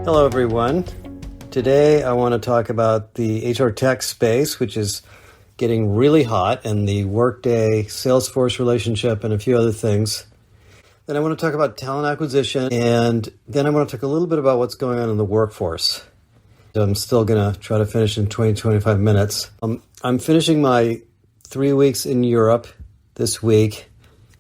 Hello, everyone. Today, I want to talk about the HR tech space, which is getting really hot, and the Workday Salesforce relationship and a few other things. Then I want to talk about talent acquisition, and then I want to talk a little bit about what's going on in the workforce. I'm still going to try to finish in 20-25 minutes. I'm finishing my 3 weeks in Europe this week,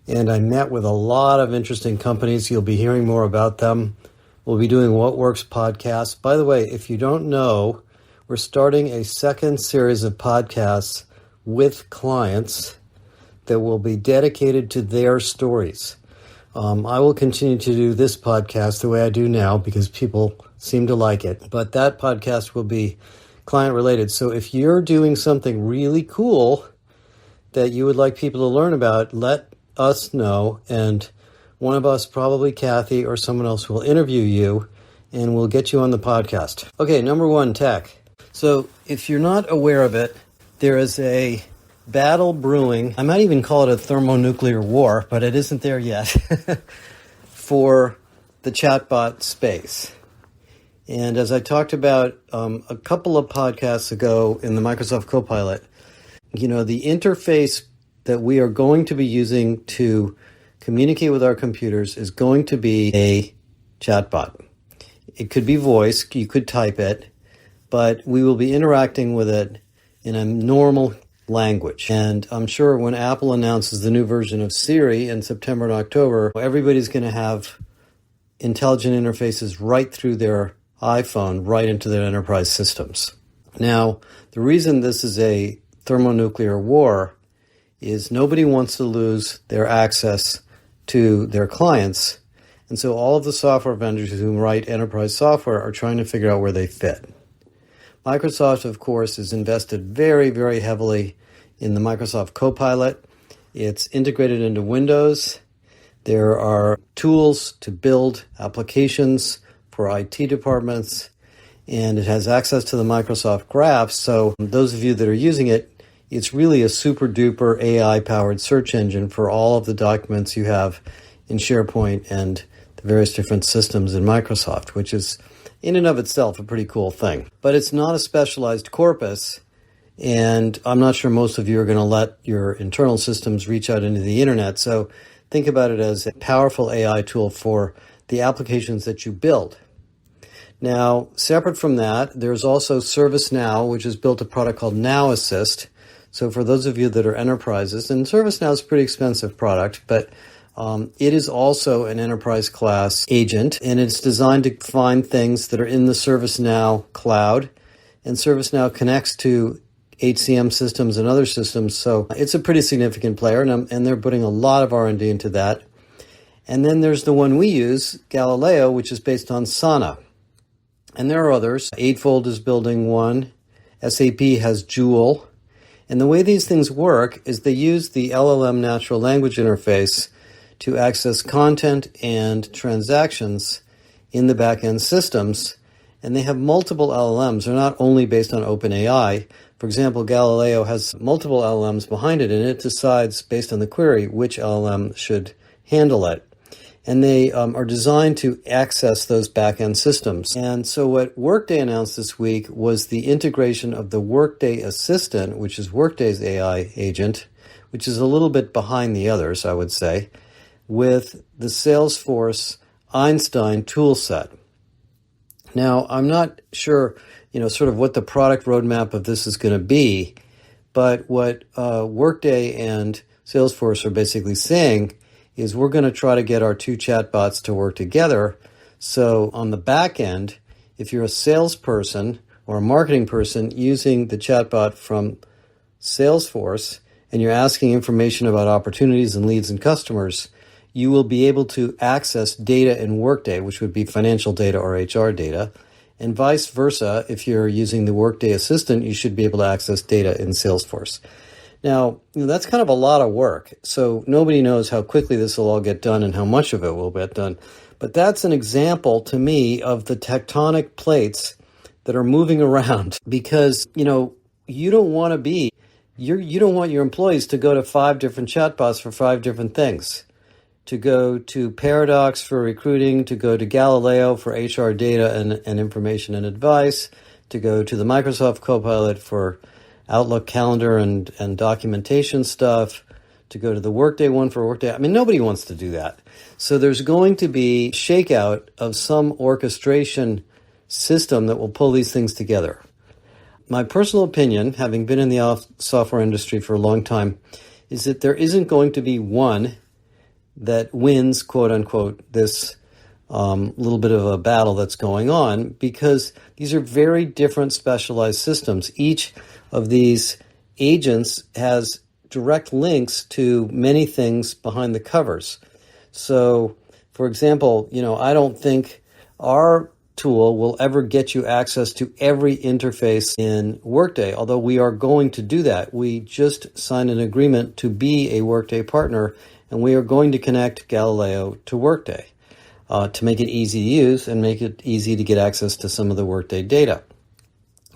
and I met with a lot of interesting companies. You'll be hearing more about them. We'll be doing What Works podcast. By the way, if you don't know, we're starting a second series of podcasts with clients that will be dedicated to their stories. I will continue to do this podcast the way I do now because people seem to like it, but that podcast will be client related. So if you're doing something really cool that you would like people to learn about, let us know, and one of us, probably Kathy or someone else, will interview you and we'll get you on the podcast. Okay, number one, tech. So if you're not aware of it, there is a battle brewing. I might even call it a thermonuclear war, but it isn't there yet, for the chatbot space. And as I talked about a couple of podcasts ago in the Microsoft Copilot, the interface that we are going to be using to communicate with our computers is going to be a chatbot. It could be voice, you could type it, but we will be interacting with it in a normal language. And I'm sure when Apple announces the new version of Siri in September and October, everybody's going to have intelligent interfaces right through their iPhone, right into their enterprise systems. Now, the reason this is a thermonuclear war is nobody wants to lose their access to their clients. And so all of the software vendors who write enterprise software are trying to figure out where they fit. Microsoft, of course, has invested very, very heavily in the Microsoft Copilot. It's integrated into Windows. There are tools to build applications for IT departments, and it has access to the Microsoft Graph. So those of you that are using it, it's really a super duper AI-powered search engine for all of the documents you have in SharePoint and the various different systems in Microsoft, which is in and of itself a pretty cool thing. But it's not a specialized corpus, and I'm not sure most of you are going to let your internal systems reach out into the internet. So think about it as a powerful AI tool for the applications that you build. Now, separate from that, there's also ServiceNow, which has built a product called Now Assist. So for those of you that are enterprises, and ServiceNow is a pretty expensive product, but it is also an enterprise class agent, and it's designed to find things that are in the ServiceNow cloud, and ServiceNow connects to HCM systems and other systems. So it's a pretty significant player, and they're putting a lot of R&D into that. And then there's the one we use, Galileo, which is based on Sana. And there are others. Eightfold is building one. SAP has Joule. And the way these things work is they use the LLM natural language interface to access content and transactions in the back-end systems. And they have multiple LLMs. They're not only based on OpenAI. For example, Galileo has multiple LLMs behind it, and it decides, based on the query, which LLM should handle it. And they are designed to access those back-end systems. And so what Workday announced this week was the integration of the Workday Assistant, which is Workday's AI agent, which is a little bit behind the others, I would say, with the Salesforce Einstein toolset. Now, I'm not sure, sort of what the product roadmap of this is going to be, but what Workday and Salesforce are basically saying is we're going to try to get our two chatbots to work together. So on the back end, if you're a salesperson or a marketing person using the chatbot from Salesforce and you're asking information about opportunities and leads and customers, you will be able to access data in Workday, which would be financial data or HR data. And vice versa, if you're using the Workday Assistant, you should be able to access data in Salesforce. Now, that's kind of a lot of work, so nobody knows how quickly this will all get done and how much of it will get done. But that's an example to me of the tectonic plates that are moving around because, you don't want you don't want your employees to go to 5 different chatbots for 5 different things. to go to Paradox for recruiting, to go to Galileo for HR data and information and advice, to go to the Microsoft Copilot for Outlook calendar and documentation stuff, to go to the Workday one for Workday. I mean, nobody wants to do that. So there's going to be shakeout of some orchestration system that will pull these things together. My personal opinion, having been in the software industry for a long time, is that there isn't going to be one that wins, quote unquote, this little bit of a battle that's going on, because these are very different specialized systems. Each of these agents has direct links to many things behind the covers. So, for example, I don't think our tool will ever get you access to every interface in Workday, although we are going to do that. We just signed an agreement to be a Workday partner, and we are going to connect Galileo to Workday to make it easy to use and make it easy to get access to some of the Workday data.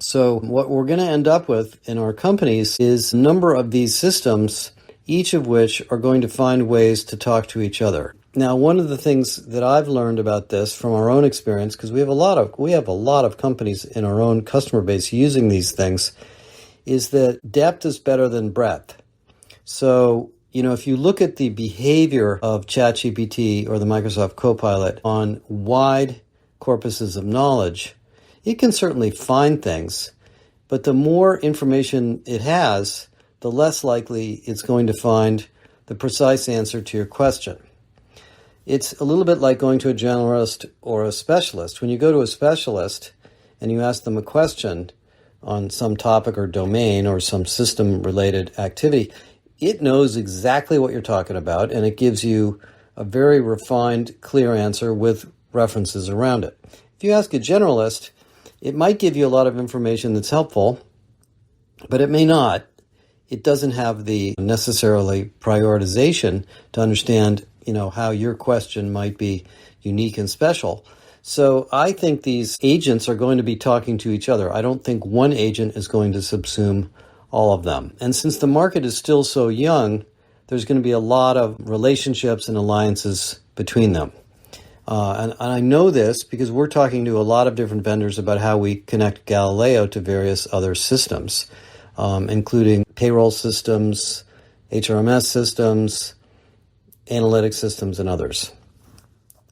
So what we're going to end up with in our companies is a number of these systems, each of which are going to find ways to talk to each other. Now, one of the things that I've learned about this from our own experience, because we have a lot of companies in our own customer base using these things, is that depth is better than breadth. So, if you look at the behavior of ChatGPT or the Microsoft Copilot on wide corpuses of knowledge, it can certainly find things, but the more information it has, the less likely it's going to find the precise answer to your question. It's a little bit like going to a generalist or a specialist. When you go to a specialist and you ask them a question on some topic or domain or some system-related activity, it knows exactly what you're talking about, and it gives you a very refined, clear answer with references around it. If you ask a generalist, it might give you a lot of information that's helpful, but it may not. It doesn't have the necessarily prioritization to understand, how your question might be unique and special. So I think these agents are going to be talking to each other. I don't think one agent is going to subsume all of them. And since the market is still so young, there's going to be a lot of relationships and alliances between them. And I know this because we're talking to a lot of different vendors about how we connect Galileo to various other systems, including payroll systems, HRMS systems, analytic systems, and others.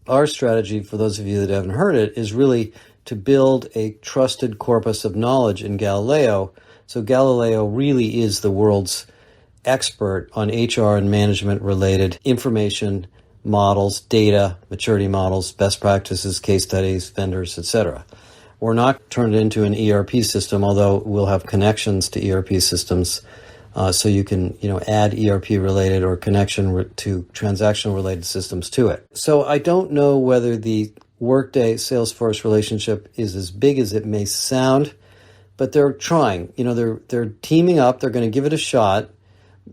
Our strategy, for those of you that haven't heard it, is really to build a trusted corpus of knowledge in Galileo. So Galileo really is the world's expert on HR and management-related information, models, data, maturity models, best practices, case studies, vendors, etc. We're not turned into an ERP system, although we'll have connections to ERP systems, so you can, add ERP-related or connection to transaction-related systems to it. So I don't know whether the Workday Salesforce relationship is as big as it may sound, but they're trying. They're teaming up. They're going to give it a shot.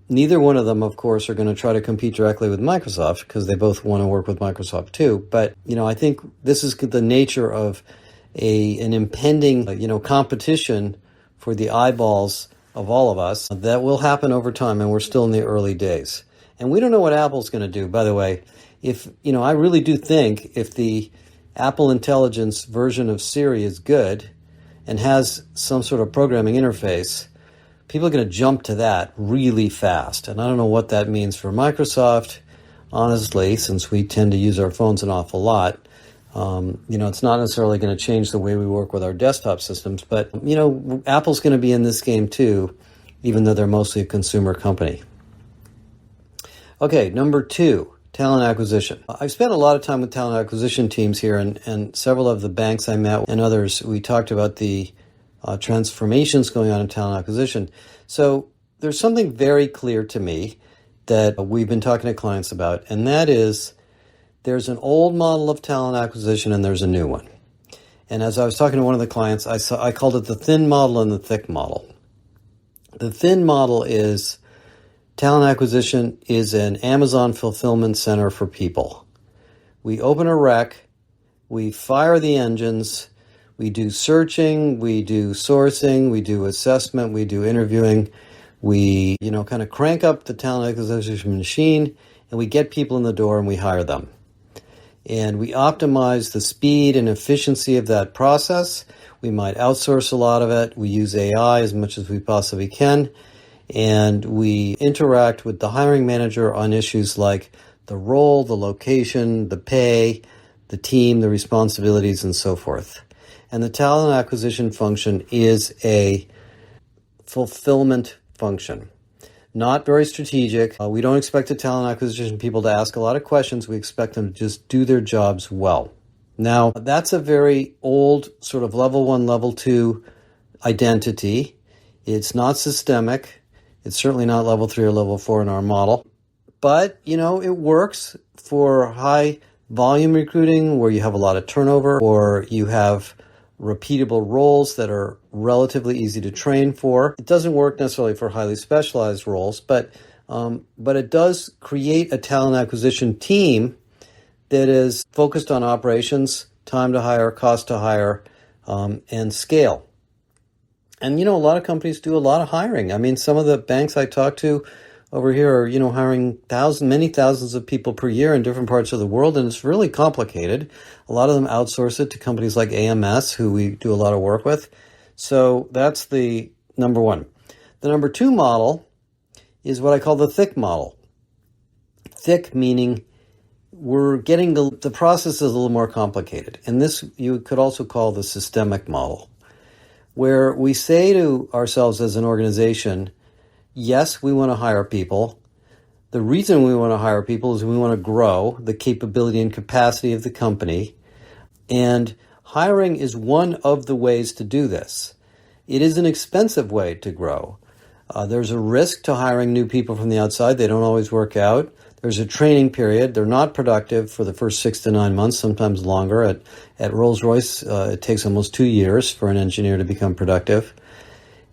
Neither one of them, of course, are going to try to compete directly with Microsoft because they both want to work with Microsoft too. But, I think this is the nature of an impending, competition for the eyeballs of all of us that will happen over time, and we're still in the early days. And we don't know what Apple's going to do. By the way, I really do think if the Apple Intelligence version of Siri is good and has some sort of programming interface, people are going to jump to that really fast. And I don't know what that means for Microsoft, honestly, since we tend to use our phones an awful lot. It's not necessarily going to change the way we work with our desktop systems, but, Apple's going to be in this game too, even though they're mostly a consumer company. Okay, number 2, talent acquisition. I've spent a lot of time with talent acquisition teams here, and several of the banks I met and others, we talked about the transformations going on in talent acquisition. So there's something very clear to me that we've been talking to clients about, and that is there's an old model of talent acquisition and there's a new one. And as I was talking to one of the clients, I called it the thin model and the thick model. The thin model is talent acquisition is an Amazon fulfillment center for people. We open a rec, we fire the engines, we do searching, we do sourcing, we do assessment, we do interviewing, We, kind of crank up the talent acquisition machine, and we get people in the door and we hire them. And we optimize the speed and efficiency of that process. We might outsource a lot of it. We use AI as much as we possibly can. And we interact with the hiring manager on issues like the role, the location, the pay, the team, the responsibilities, and so forth. And the talent acquisition function is a fulfillment function. Not very strategic. We don't expect the talent acquisition people to ask a lot of questions. We expect them to just do their jobs well. Now, that's a very old sort of level 1, level 2 identity. It's not systemic. It's certainly not level 3 or level 4 in our model. But, it works for high volume recruiting where you have a lot of turnover or you have repeatable roles that are relatively easy to train for. It doesn't work necessarily for highly specialized roles, but it does create a talent acquisition team that is focused on operations, time to hire, cost to hire, and scale. And, a lot of companies do a lot of hiring. I mean, some of the banks I talk to over here are, hiring many thousands of people per year in different parts of the world, and it's really complicated. A lot of them outsource it to companies like AMS, who we do a lot of work with. So that's the number one. The number 2 model is what I call the thick model. Thick meaning we're getting the process is a little more complicated. And this you could also call the systemic model, where we say to ourselves as an organization, yes, we want to hire people. The reason we want to hire people is we want to grow the capability and capacity of the company. And hiring is one of the ways to do this. It is an expensive way to grow. There's a risk to hiring new people from the outside. They don't always work out. There's a training period. They're not productive for the first 6 to 9 months, sometimes longer. At Rolls-Royce, it takes almost 2 years for an engineer to become productive.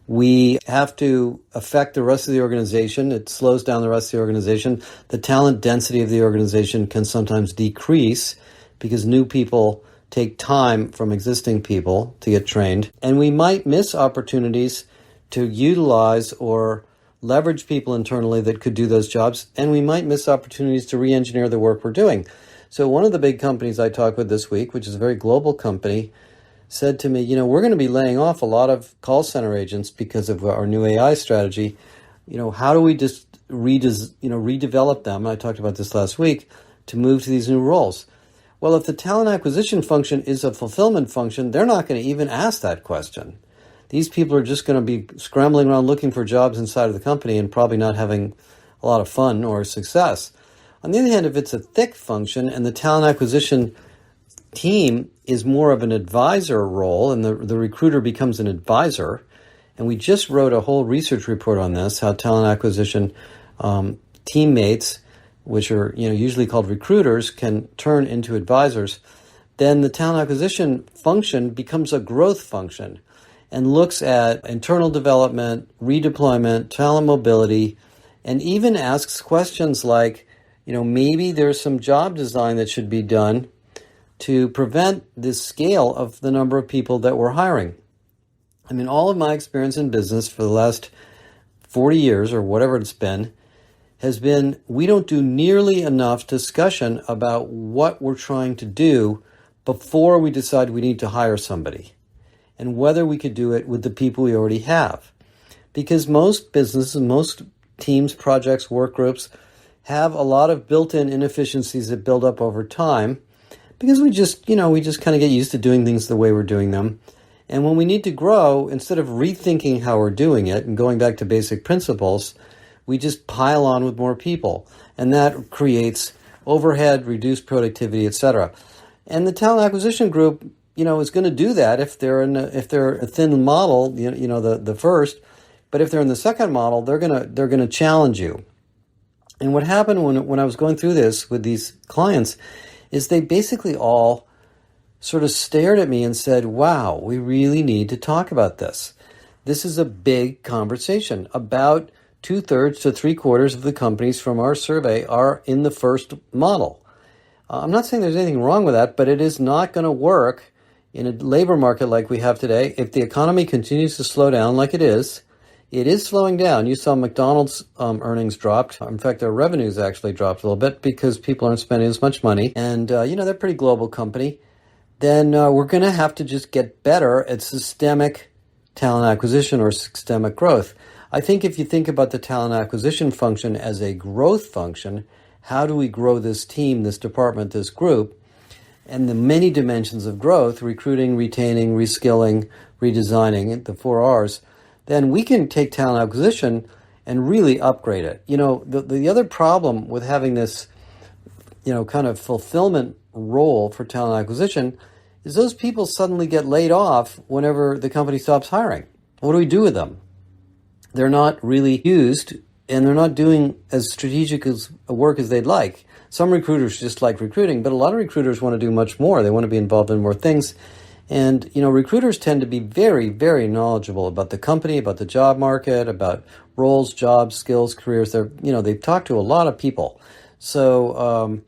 We have to affect the rest of the organization. It slows down the rest of the organization. The talent density of the organization can sometimes decrease because new people take time from existing people to get trained. And we might miss opportunities to utilize or leverage people internally that could do those jobs. And we might miss opportunities to re-engineer the work we're doing. So one of the big companies I talked with this week, which is a very global company, said to me, we're going to be laying off a lot of call center agents because of our new AI strategy. How do we just redevelop them? I talked about this last week to move to these new roles. Well, if the talent acquisition function is a fulfillment function, they're not going to even ask that question. These people are just going to be scrambling around looking for jobs inside of the company and probably not having a lot of fun or success. On the other hand, if it's a thick function and the talent acquisition team is more of an advisor role and the recruiter becomes an advisor, and we just wrote a whole research report on this, how talent acquisition teammates, which are usually called recruiters, can turn into advisors, then the talent acquisition function becomes a growth function and looks at internal development, redeployment, talent mobility, and even asks questions like, maybe there's some job design that should be done to prevent the scale of the number of people that we're hiring. I mean, all of my experience in business for the last 40 years or whatever it's been has been we don't do nearly enough discussion about what we're trying to do before we decide we need to hire somebody and whether we could do it with the people we already have. Because most businesses, most teams, projects, work groups have a lot of built-in inefficiencies that build up over time because we just kind of get used to doing things the way we're doing them. And when we need to grow, instead of rethinking how we're doing it and going back to basic principles, we just pile on with more people. And that creates overhead, reduced productivity, etc. And the talent acquisition group, is going to do that if they're a thin model, the first. But if they're in the second model, they're going to challenge you. And what happened when I was going through this with these clients is they basically all sort of stared at me and said, wow, we really need to talk about this. This is a big conversation. About 2/3 to 3/4 of the companies from our survey are in the first model. I'm not saying there's anything wrong with that, but it is not going to work in a labor market like we have today. If the economy continues to slow down like it is, it is slowing down. You saw McDonald's earnings dropped. In fact, their revenues actually dropped a little bit because people aren't spending as much money. And, they're a pretty global company. Then we're going to have to just get better at systemic talent acquisition or systemic growth. I think if you think about the talent acquisition function as a growth function, how do we grow this team, this department, this group, and the many dimensions of growth, recruiting, retaining, reskilling, redesigning, the 4 Rs, then we can take talent acquisition and really upgrade it. The other problem with having this, kind of fulfillment role for talent acquisition is those people suddenly get laid off whenever the company stops hiring. What do we do with them? They're not really used, and they're not doing as strategic as work as they'd like. Some recruiters just like recruiting, but a lot of recruiters want to do much more. They want to be involved in more things. And, recruiters tend to be very, very knowledgeable about the company, about the job market, about roles, jobs, skills, careers. They've talked to a lot of people. So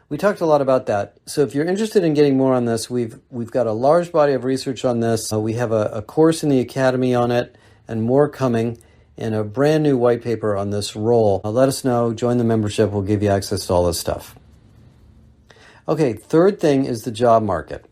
we talked a lot about that. So if you're interested in getting more on this, we've got a large body of research on this. We have a course in the Academy on it and more coming, and a brand new white paper on this role. Let us know. Join the membership. We'll give you access to all this stuff. Okay, third thing is the job market.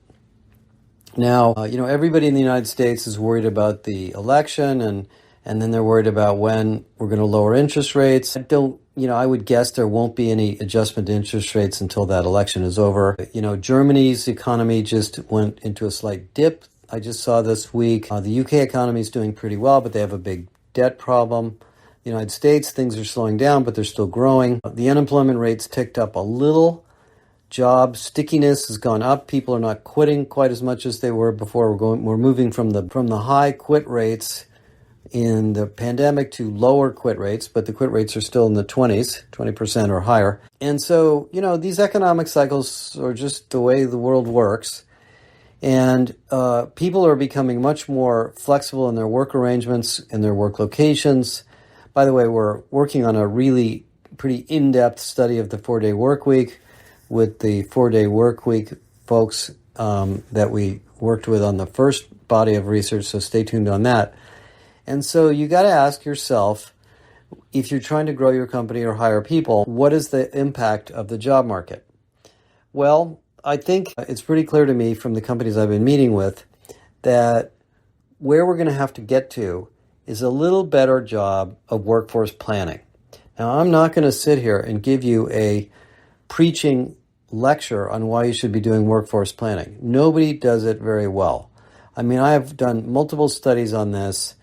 Now, everybody in the United States is worried about the election, and then they're worried about when we're going to lower interest rates. I would guess there won't be any adjustment to interest rates until that election is over. Germany's economy just went into a slight dip. I just saw this week. The UK economy is doing pretty well, but they have a big debt problem. The United States, things are slowing down, but they're still growing. The unemployment rate's ticked up a little. Job stickiness has gone up. People are not quitting quite as much as they were before. We're moving from the high quit rates in the pandemic to lower quit rates, but the quit rates are still in the 20% or higher. And so, these economic cycles are just the way the world works. And people are becoming much more flexible in their work arrangements, in their work locations. By the way, we're working on a really pretty in-depth study of the 4-day work week with the 4-day work week folks that we worked with on the first body of research, so stay tuned on that. And so you got to ask yourself, if you're trying to grow your company or hire people, what is the impact of the job market? Well, I think it's pretty clear to me from the companies I've been meeting with that where we're going to have to get to is a little better job of workforce planning. Now, I'm not going to sit here and give you a preaching lecture on why you should be doing workforce planning. Nobody does it very well. I mean, I have done multiple studies on this,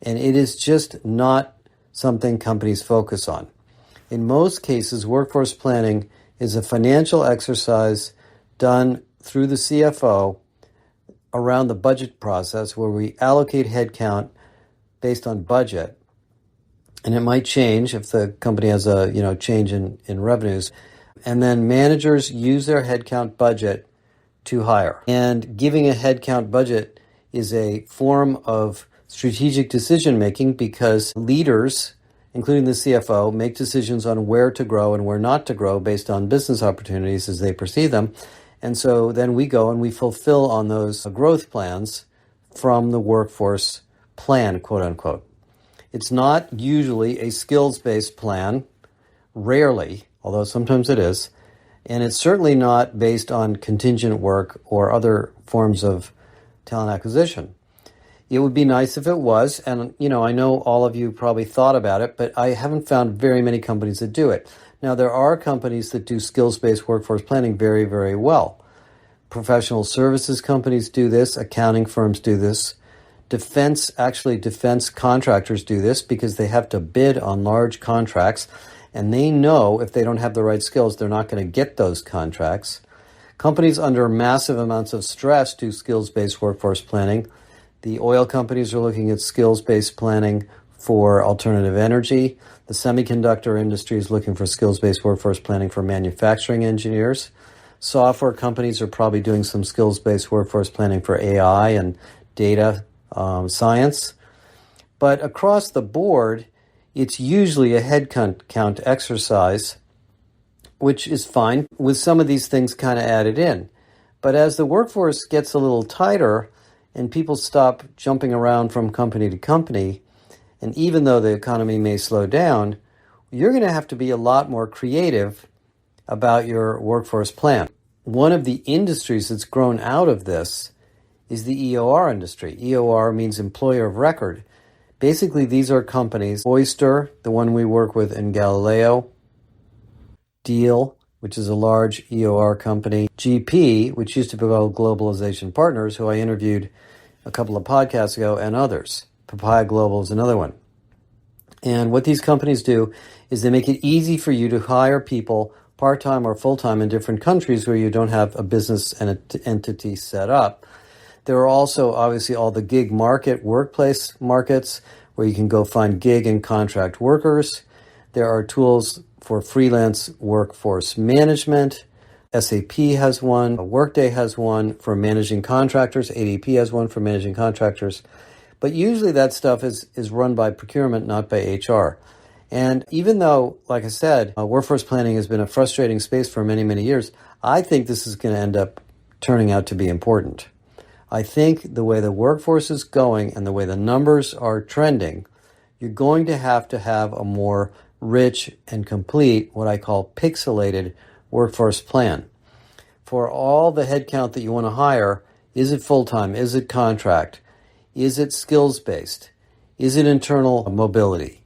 and it is just not something companies focus on. In most cases, workforce planning is a financial exercise done through the CFO around the budget process where we allocate headcount based on budget. And it might change if the company has a change in revenues. And then managers use their headcount budget to hire. And giving a headcount budget is a form of strategic decision making because leaders, including the CFO, make decisions on where to grow and where not to grow based on business opportunities as they perceive them. And so then we go and we fulfill on those growth plans from the workforce plan, quote unquote. It's not usually a skills-based plan, rarely, although sometimes it is, and it's certainly not based on contingent work or other forms of talent acquisition. It would be nice if it was, and I know all of you probably thought about it, but I haven't found very many companies that do it. Now, there are companies that do skills-based workforce planning very, very well. Professional services companies do this, accounting firms do this. Defense contractors do this because they have to bid on large contracts, and they know if they don't have the right skills, they're not going to get those contracts. Companies under massive amounts of stress do skills-based workforce planning. The oil companies are looking at skills-based planning for alternative energy. The semiconductor industry is looking for skills-based workforce planning for manufacturing engineers. Software companies are probably doing some skills-based workforce planning for AI and data science. But across the board, it's usually a head count exercise, which is fine with some of these things kind of added in. But as the workforce gets a little tighter and people stop jumping around from company to company, And even though the economy may slow down, you're going to have to be a lot more creative about your workforce plan. One of the industries that's grown out of this is the EOR industry. EOR means employer of record. Basically, these are companies, Oyster, the one we work with in Galileo, Deal, which is a large EOR company, GP, which used to be called Globalization Partners, who I interviewed a couple of podcasts ago, and others. Papaya Global is another one. And what these companies do is they make it easy for you to hire people part-time or full-time in different countries where you don't have a business and an entity set up. There are also obviously all the gig market, workplace markets, where you can go find gig and contract workers. There are tools for freelance workforce management. SAP has one, Workday has one for managing contractors, ADP has one for managing contractors. But usually that stuff is run by procurement, not by HR. And even though, like I said, workforce planning has been a frustrating space for many, many years, I think this is going to end up turning out to be important. I think the way the workforce is going and the way the numbers are trending, you're going to have a more rich and complete, what I call pixelated workforce plan. For all the headcount that you want to hire, is it full-time? Is it contract? Is it skills-based? Is it internal mobility?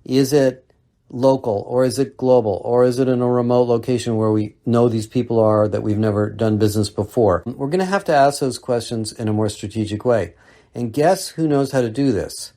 Is it local or is it global? Or is it in a remote location where we know these people are that we've never done business before? We're going to have to ask those questions in a more strategic way. And guess who knows how to do this?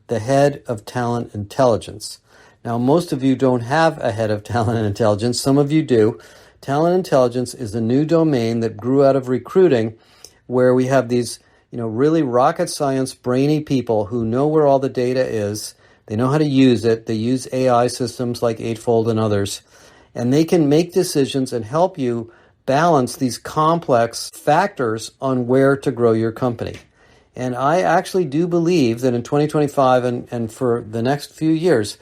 The head of talent intelligence. Now, most of you don't have a head of talent and intelligence. Some of you do. Talent intelligence is a new domain that grew out of recruiting where we have these, really rocket science brainy people who know where all the data is. They know how to use it. They use AI systems like Eightfold and others. And they can make decisions and help you balance these complex factors on where to grow your company. And I actually do believe that in 2025 and for the next few years,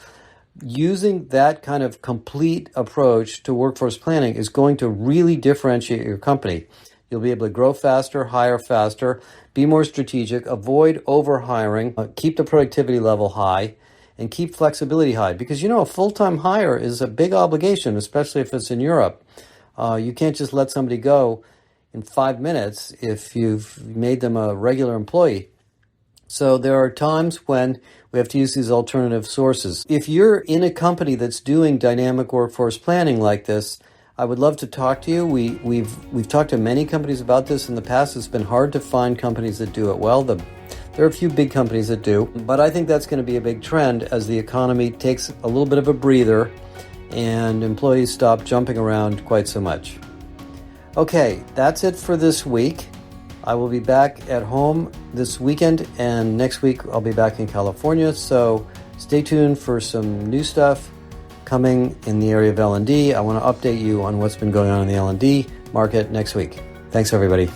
using that kind of complete approach to workforce planning is going to really differentiate your company. You'll be able to grow faster, hire faster, be more strategic, avoid overhiring, keep the productivity level high, and keep flexibility high. Because, a full-time hire is a big obligation, especially if it's in Europe. You can't just let somebody go in 5 minutes if you've made them a regular employee. So there are times when we have to use these alternative sources. If you're in a company that's doing dynamic workforce planning like this, I would love to talk to you. We've talked to many companies about this in the past. It's been hard to find companies that do it well. There are a few big companies that do, but I think that's going to be a big trend as the economy takes a little bit of a breather and employees stop jumping around quite so much. Okay, that's it for this week. I will be back at home this weekend, and next week I'll be back in California, so stay tuned for some new stuff coming in the area of L&D. I want to update you on what's been going on in the L&D market next week. Thanks, everybody.